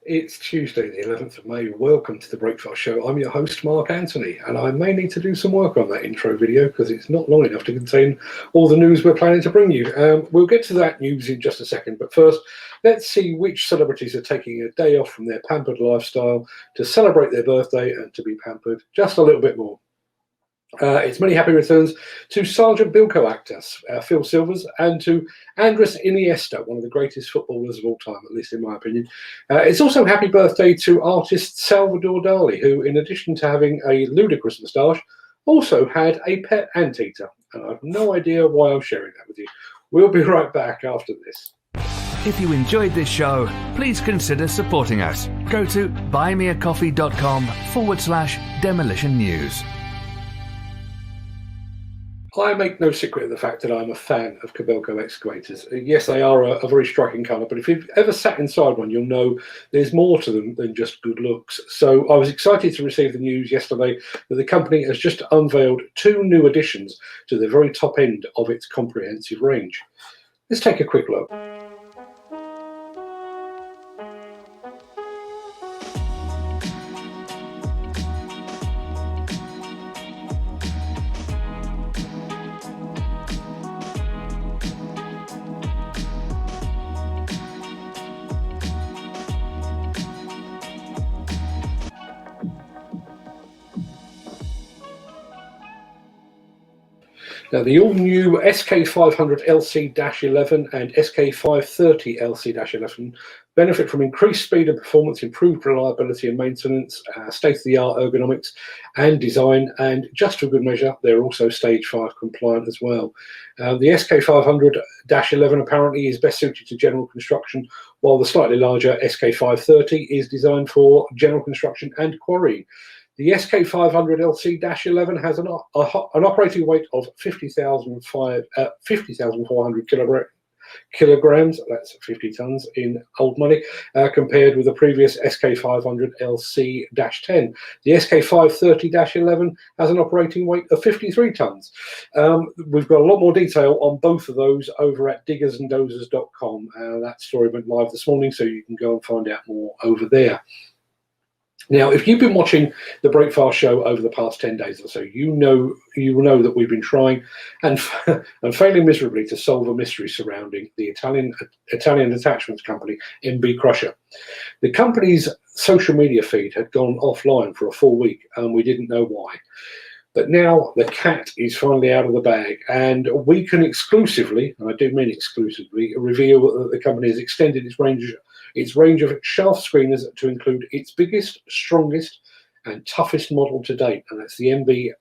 It's Tuesday, the 11th of May. Welcome to the Breakfast Show. I'm your host, Mark Anthony, and I may need to do some work on that intro video because it's not long enough to contain all the news we're planning to bring you. We'll get to that news in just a second, but first, let's see which celebrities are taking a day off from their pampered lifestyle to celebrate their birthday and to be pampered just a little bit more. It's many happy returns to Sergeant Bilko actor Phil Silvers and to Andres Iniesta, one of the greatest footballers of all time, at least in my opinion. It's also happy birthday to artist Salvador Dali, who, in addition to having a ludicrous moustache, also had a pet anteater. And I have no idea why I'm sharing that with you. We'll be right back after this. If you enjoyed this show, please consider supporting us. Go to buymeacoffee.com/demolition news. I make no secret of the fact that I'm a fan of Kobelco excavators. Yes, they are a very striking colour, but if you've ever sat inside one, you'll know there's more to them than just good looks. So I was excited to receive the news yesterday that the company has just unveiled 2 new additions to the very top end of its comprehensive range. Let's take a quick look. Now, the all-new SK500LC-11 and SK530LC-11 benefit from increased speed and performance, improved reliability and maintenance, state-of-the-art ergonomics and design, and just for good measure, they're also Stage 5 compliant as well. The SK500-11 apparently is best suited to general construction, while the slightly larger SK530 is designed for general construction and quarrying. The SK500LC-11 has an operating weight of 50,400 kilograms, that's 50 tons in old money, compared with the previous SK500LC-10. The SK530-11 has an operating weight of 53 tons. We've got a lot more detail on both of those over at diggersandozers.com. That story went live this morning, so you can go and find out more over there. Now, if you've been watching the Breakfast Show over the past 10 days or so, you will know that we've been trying and failing miserably to solve a mystery surrounding the Italian attachments company, MB Crusher. The company's social media feed had gone offline for a full week, and we didn't know why. But now the cat is finally out of the bag, and we can exclusively, and I do mean exclusively, reveal that the company has extended its range of shaft screeners to include its biggest, strongest, and toughest model to date, and that's the MB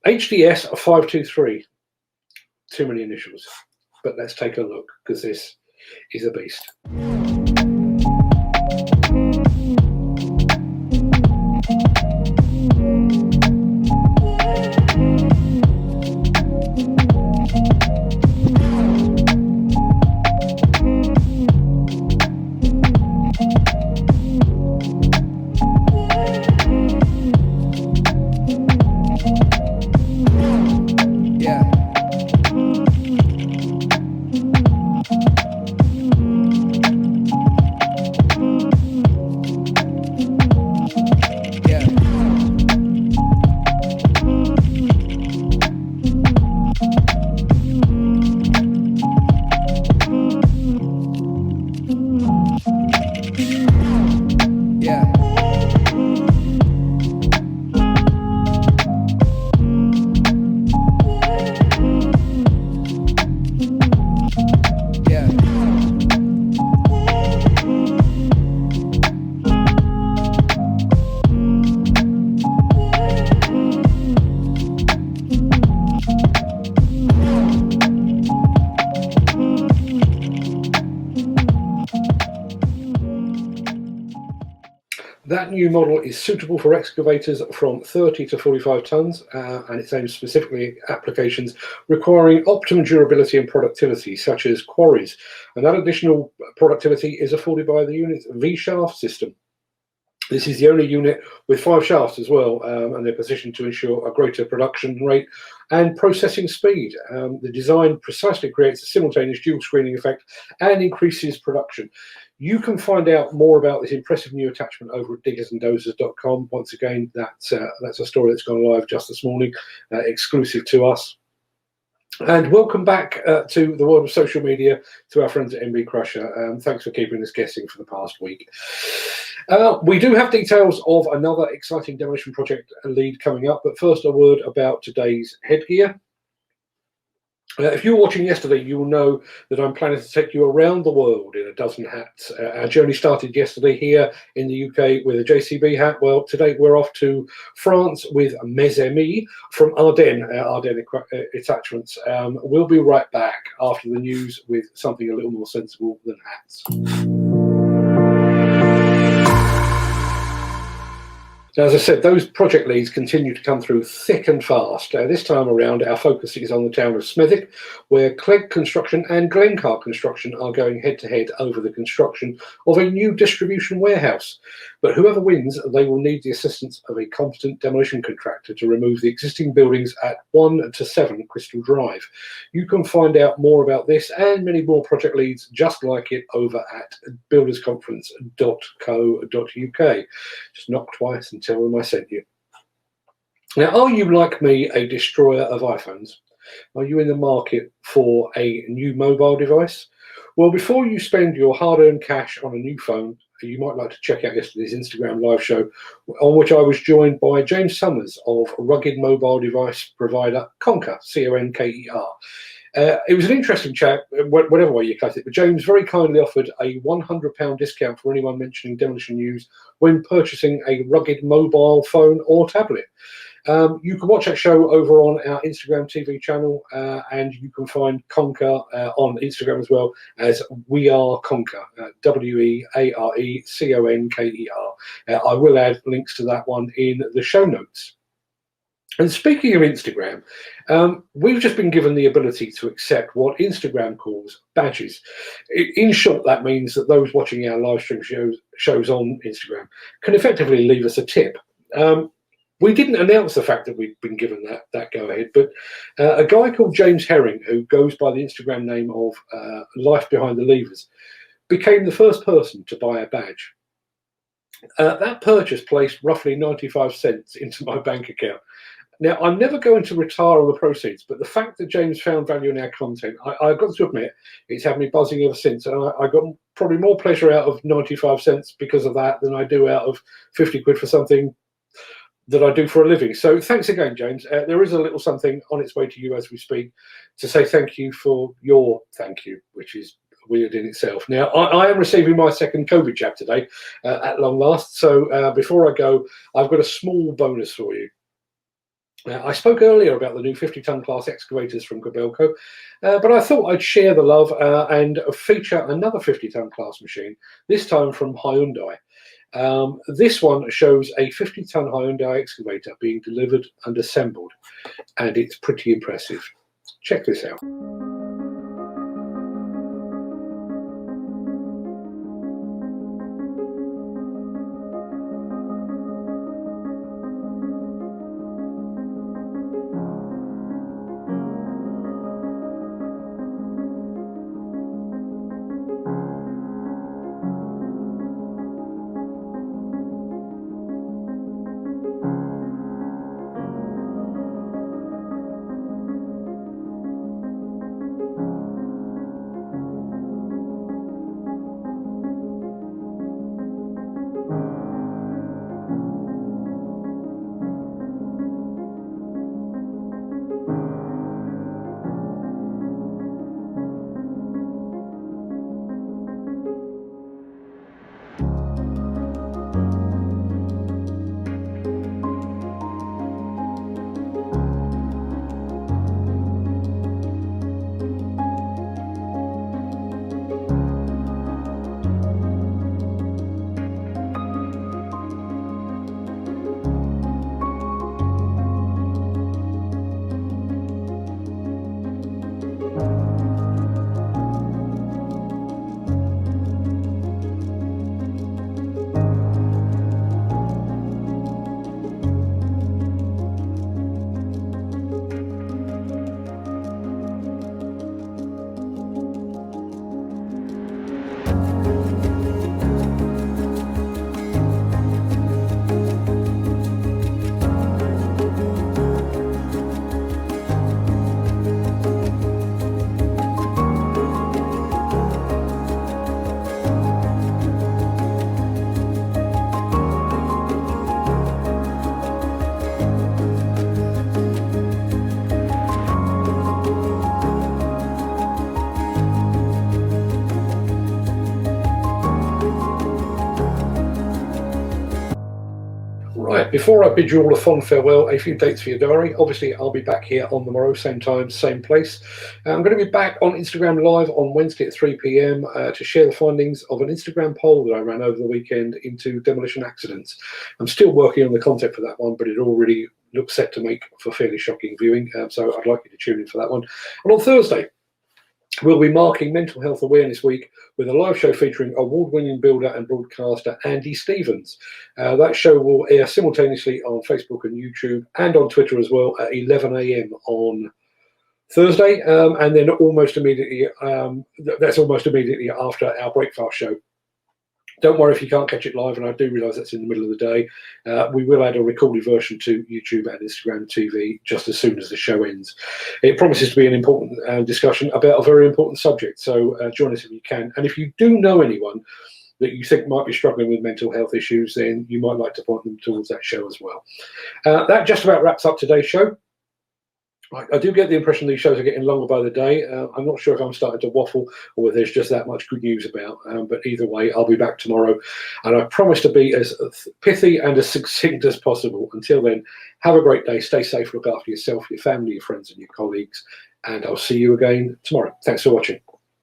HDS 523. Too many initials, but let's take a look because this is a beast. That new model is suitable for excavators from 30 to 45 tons, and it's aimed specifically at applications requiring optimum durability and productivity, such as quarries. And that additional productivity is afforded by the unit's V-shaft system. This is the only unit with 5 shafts as well, and they're positioned to ensure a greater production rate and processing speed. The design precisely creates a simultaneous dual screening effect and increases production. You can find out more about this impressive new attachment over at diggersanddozers.com. Once again, that's a story that's gone live just this morning, exclusive to us. And welcome back to the world of social media, to our friends at MB Crusher. Thanks for keeping us guessing for the past week. We do have details of another exciting demolition project lead coming up, but first a word about today's headgear. If you were watching yesterday, you will know that I'm planning to take you around the world in a dozen hats. Our journey started yesterday here in the UK with a JCB hat. Well, today we're off to France with Mes Amis from Ardennes Attachments. We'll be right back after the news with something a little more sensible than hats. Now, as I said, those project leads continue to come through thick and fast. This time around, our focus is on the town of Smethwick, where Clegg Construction and Glencar Construction are going head-to-head over the construction of a new distribution warehouse. But whoever wins, they will need the assistance of a competent demolition contractor to remove the existing buildings at 1 to 7 Crystal Drive. You can find out more about this and many more project leads just like it over at buildersconference.co.uk. Just knock twice and tell them I sent you. Now, are you like me, a destroyer of iPhones? Are you in the market for a new mobile device? Well, before you spend your hard-earned cash on a new phone, you might like to check out yesterday's Instagram live show, on which I was joined by James Summers of rugged mobile device provider Conker, C-O-N-K-E-R. It was an interesting chat, whatever way you cut it, but James very kindly offered a £100 discount for anyone mentioning Demolition News when purchasing a rugged mobile phone or tablet. You can watch that show over on our Instagram TV channel, and you can find Conker on Instagram as well as We Are Conker, WeAreConker. I will add links to that one in the show notes. And speaking of Instagram, we've just been given the ability to accept what Instagram calls badges. In short, that means that those watching our live stream shows on Instagram can effectively leave us a tip. We didn't announce the fact that we'd been given that go-ahead, but a guy called James Herring, who goes by the Instagram name of Life Behind the Levers, became the first person to buy a badge. That purchase placed roughly 95 cents into my bank account. Now, I'm never going to retire on the proceeds, but the fact that James found value in our content, I've got to admit, it's had me buzzing ever since. And I got probably more pleasure out of 95 cents because of that than I do out of 50 quid for something that I do for a living. So thanks again, James. There is a little something on its way to you as we speak to say thank you for your thank you, which is weird in itself. Now, I am receiving my second COVID jab today at long last. So before I go, I've got a small bonus for you. I spoke earlier about the new 50-ton class excavators from Kobelco, but I thought I'd share the love and feature another 50-ton class machine, this time from Hyundai. This one shows a 50-ton Hyundai excavator being delivered and assembled, and it's pretty impressive. Check this out. Right, before I bid you all a fond farewell, a few dates for your diary. Obviously, I'll be back here on the morrow, same time, same place. I'm going to be back on Instagram Live on Wednesday at 3 p.m. To share the findings of an Instagram poll that I ran over the weekend into demolition accidents. I'm still working on the content for that one, but it already looks set to make for fairly shocking viewing, so I'd like you to tune in for that one. And on Thursday, we'll be marking Mental Health Awareness Week with a live show featuring award-winning builder and broadcaster Andy Stevens. That show will air simultaneously on Facebook and YouTube and on Twitter as well at 11 a.m. on Thursday, and then almost immediately, that's almost immediately after our breakfast show. Don't worry if you can't catch it live, and I do realise that's in the middle of the day. We will add a recorded version to YouTube and Instagram TV just as soon as the show ends. It promises to be an important discussion about a very important subject, so join us if you can. And if you do know anyone that you think might be struggling with mental health issues, then you might like to point them towards that show as well. That just about wraps up today's show. I do get the impression these shows are getting longer by the day. I'm not sure if I'm starting to waffle or whether there's just that much good news about, but either way, I'll be back tomorrow. And I promise to be as pithy and as succinct as possible. Until then, have a great day, stay safe, look after yourself, your family, your friends and your colleagues, and I'll see you again tomorrow. Thanks for watching.